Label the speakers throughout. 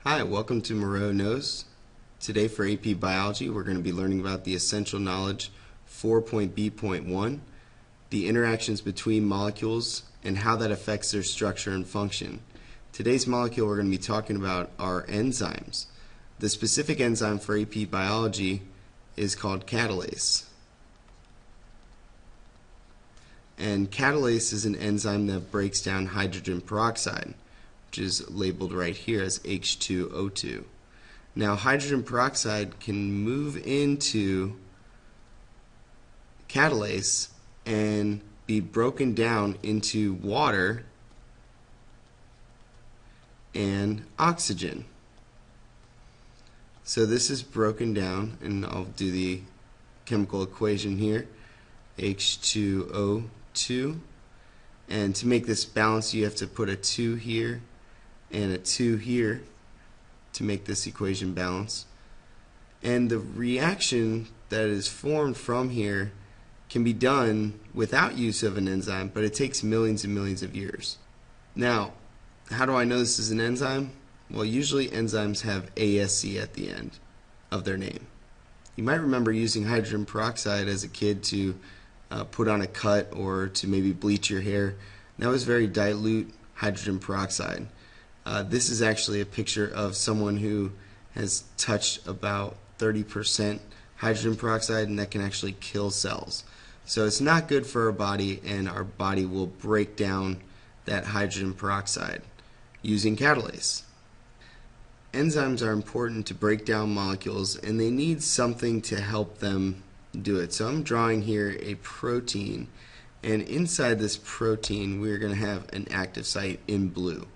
Speaker 1: Hi, welcome to Moreauknows. Today for AP Biology, we're going to be learning about the Essential Knowledge 4.B.1, the interactions between molecules and how that affects their structure and function. Today's molecule we're going to be talking about are enzymes. The specific enzyme for AP Biology is called catalase. And catalase is an enzyme that breaks down hydrogen peroxide, which is labeled right here as H2O2. Now, hydrogen peroxide can move into catalase and be broken down into water and oxygen. So this is broken down, and I'll do the chemical equation here, H2O2. And to make this balance, you have to put a 2 here and a 2 here to make this equation balance. And the reaction that is formed from here can be done without use of an enzyme, but it takes millions and millions of years. Now, how do I know this is an enzyme? Well, usually enzymes have ASC at the end of their name. You might remember using hydrogen peroxide as a kid to put on a cut or to maybe bleach your hair. That was very dilute hydrogen peroxide. This is actually a picture of someone who has touched about 30% hydrogen peroxide, and that can actually kill cells. So it's not good for our body, and our body will break down that hydrogen peroxide using catalase. Enzymes are important to break down molecules, and they need something to help them do it. So I'm drawing here a protein, and inside this protein we're going to have an active site in blue.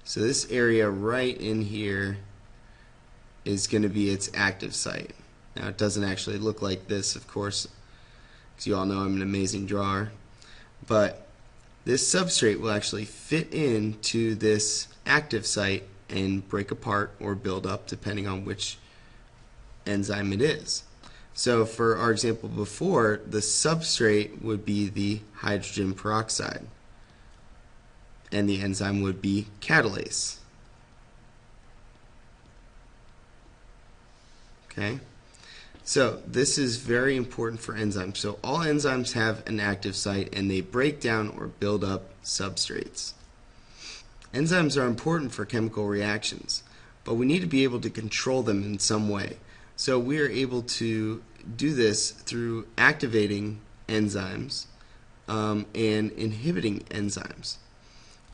Speaker 1: So this area right in here is going to be its active site. Now it doesn't actually look like this, of course, because you all know I'm an amazing drawer, but this substrate will actually fit into this active site and break apart or build up depending on which enzyme it is. So for our example before, the substrate would be the hydrogen peroxide, and the enzyme would be catalase. Okay? So this is very important for enzymes. So all enzymes have an active site, and they break down or build up substrates. Enzymes are important for chemical reactions, but we need to be able to control them in some way. So we are able to do this through activating enzymes and inhibiting enzymes.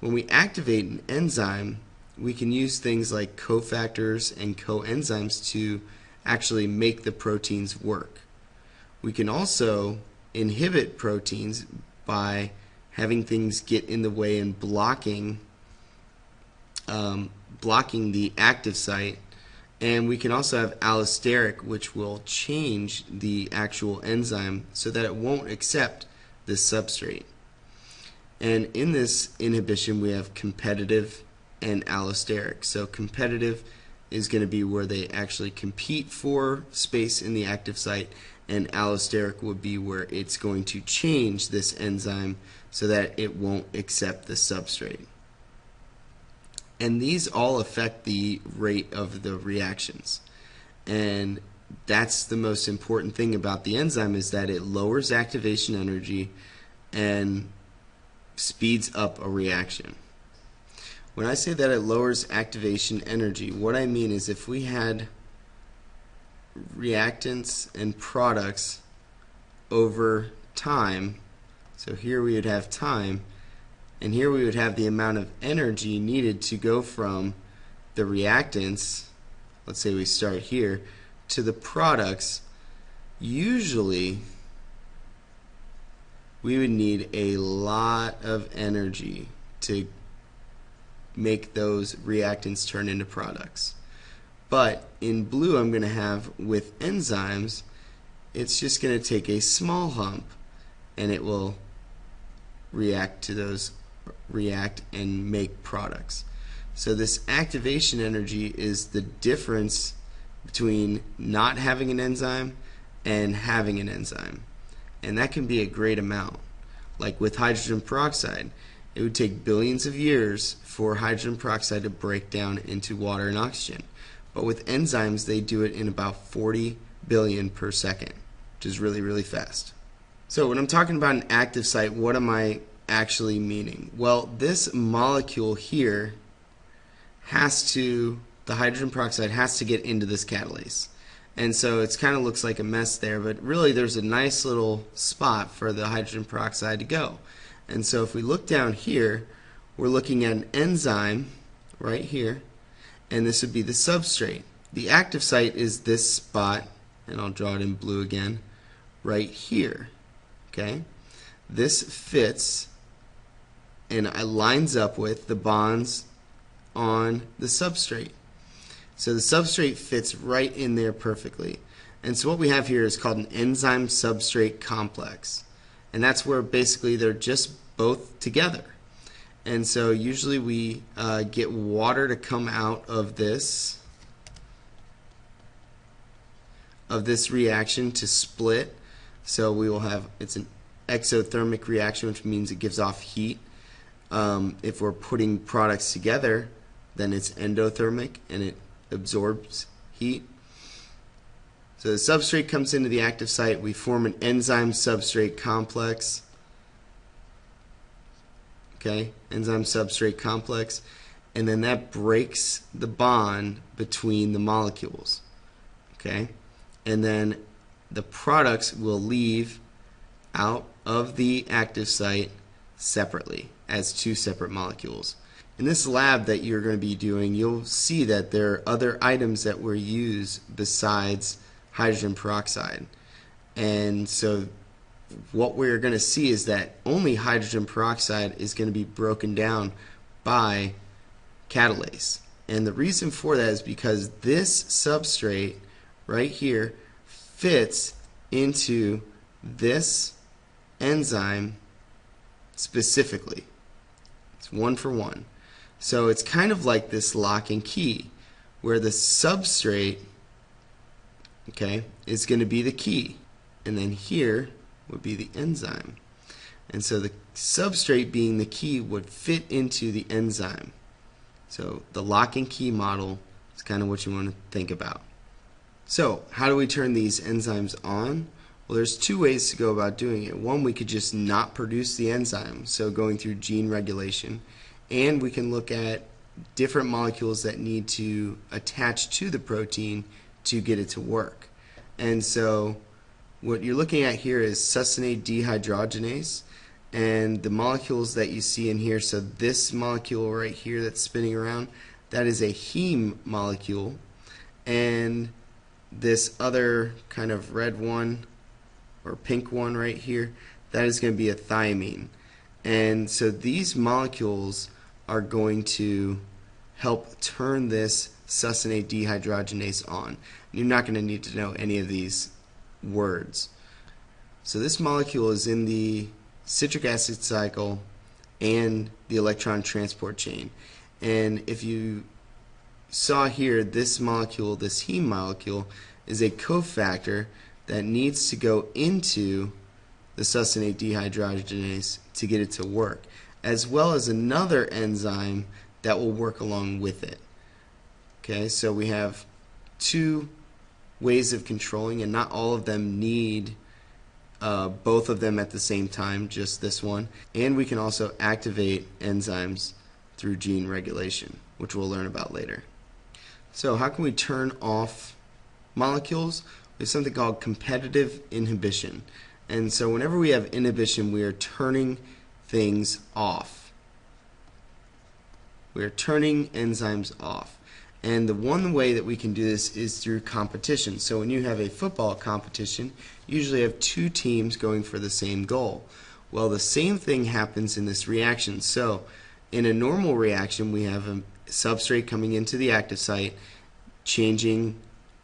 Speaker 1: When we activate an enzyme, we can use things like cofactors and coenzymes to actually make the proteins work. We can also inhibit proteins by having things get in the way and blocking the active site. And we can also have allosteric, which will change the actual enzyme so that it won't accept this substrate. And in this inhibition, we have competitive and allosteric. So competitive is going to be where they actually compete for space in the active site, and allosteric would be where it's going to change this enzyme so that it won't accept the substrate. And these all affect the rate of the reactions. And that's the most important thing about the enzyme, is that it lowers activation energy and speeds up a reaction. When I say that it lowers activation energy, what I mean is if we had reactants and products over time, so here we would have time, and here we would have the amount of energy needed to go from the reactants, let's say we start here, to the products. Usually we would need a lot of energy to make those reactants turn into products. But in blue, I'm going to have, with enzymes, it's just going to take a small hump and it will react and make products. So this activation energy is the difference between not having an enzyme and having an enzyme. And that can be a great amount. Like with hydrogen peroxide, it would take billions of years for hydrogen peroxide to break down into water and oxygen. But with enzymes, they do it in about 40 billion per second, which is really, really fast. So when I'm talking about an active site, what am I actually meaning? Well, this molecule here the hydrogen peroxide has to get into this catalase. And so it kind of looks like a mess there, but really there's a nice little spot for the hydrogen peroxide to go. And so if we look down here, we're looking at an enzyme right here, and this would be the substrate. The active site is this spot, and I'll draw it in blue again, right here. Okay? This fits and it lines up with the bonds on the substrate. So the substrate fits right in there perfectly. And so what we have here is called an enzyme substrate complex. And that's where basically they're just both together. And so usually we get water to come out of this reaction to split. So we will have, it's an exothermic reaction, which means it gives off heat. If we're putting products together, then it's endothermic and it absorbs heat. So the substrate comes into the active site. We form an enzyme substrate complex. Okay, enzyme substrate complex, and then that breaks the bond between the molecules. Okay, and then the products will leave out of the active site separately as two separate molecules. In this lab that you're going to be doing, you'll see that there are other items that were used besides hydrogen peroxide. And so what we're going to see is that only hydrogen peroxide is going to be broken down by catalase. And the reason for that is because this substrate right here fits into this enzyme specifically. It's one for one. So it's kind of like this lock and key, where the substrate, okay, is going to be the key, and then here would be the enzyme. And so the substrate being the key would fit into the enzyme. So the lock and key model is kind of what you want to think about. So how do we turn these enzymes on? Well, there's two ways to go about doing it. One, we could just not produce the enzyme, so going through gene regulation. And we can look at different molecules that need to attach to the protein to get it to work. And so what you're looking at here is succinate dehydrogenase, and the molecules that you see in here, so this molecule right here that's spinning around, that is a heme molecule, and this other kind of red one or pink one right here, that is going to be a thiamine. And so these molecules are going to help turn this succinate dehydrogenase on. You're not going to need to know any of these words. So this molecule is in the citric acid cycle and the electron transport chain. And if you saw here, this molecule, this heme molecule, is a cofactor that needs to go into the succinate dehydrogenase to get it to work, as well as another enzyme that will work along with it. Okay, so we have two ways of controlling, and not all of them need both of them at the same time, just this one. And we can also activate enzymes through gene regulation, which we'll learn about later. So how can we turn off molecules? We have something called competitive inhibition. And so whenever we have inhibition, we are turning things off. We are turning enzymes off. And the one way that we can do this is through competition. So when you have a football competition, you usually have two teams going for the same goal. Well, the same thing happens in this reaction. So in a normal reaction, we have a substrate coming into the active site, changing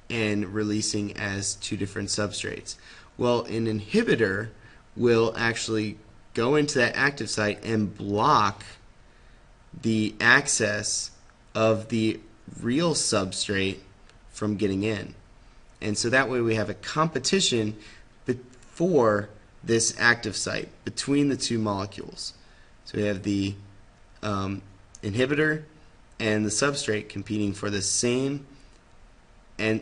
Speaker 1: and releasing as two different substrates. Well, an inhibitor will actually go into that active site and block the access of the real substrate from getting in. And so that way we have a competition for this active site between the two molecules. So we have the inhibitor and the substrate competing for the same, and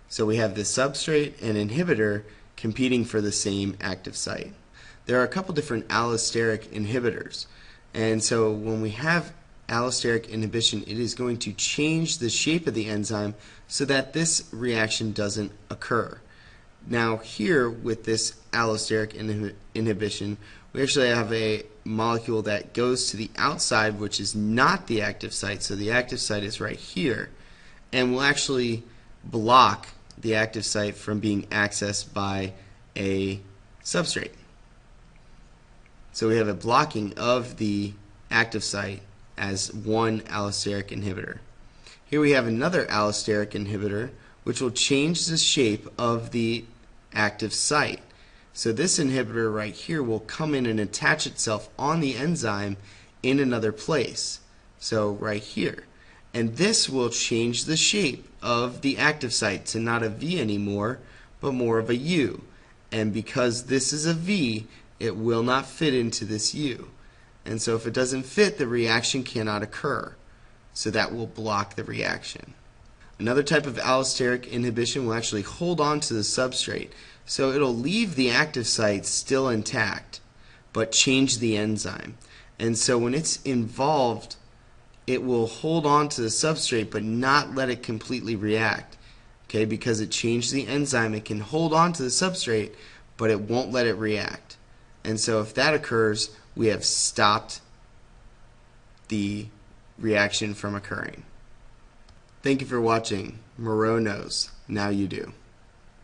Speaker 1: so we have the substrate and inhibitor competing for the same active site. There are a couple different allosteric inhibitors, and so when we have allosteric inhibition, it is going to change the shape of the enzyme so that this reaction doesn't occur. Now here with this allosteric inhibition, we actually have a molecule that goes to the outside, which is not the active site, so the active site is right here, and will actually block the active site from being accessed by a substrate. So we have a blocking of the active site as one allosteric inhibitor. Here we have another allosteric inhibitor which will change the shape of the active site. So this inhibitor right here will come in and attach itself on the enzyme in another place. So right here. And this will change the shape of the active site to not a V anymore, but more of a U. And because this is a V, it will not fit into this U. And so if it doesn't fit, the reaction cannot occur. So that will block the reaction. Another type of allosteric inhibition will actually hold on to the substrate. So it'll leave the active site still intact, but change the enzyme. And so when it's involved, it will hold on to the substrate but not let it completely react. Okay, because it changed the enzyme, it can hold on to the substrate, but it won't let it react. And so if that occurs, we have stopped the reaction from occurring. Thank you for watching. Moreauknows. Now you do.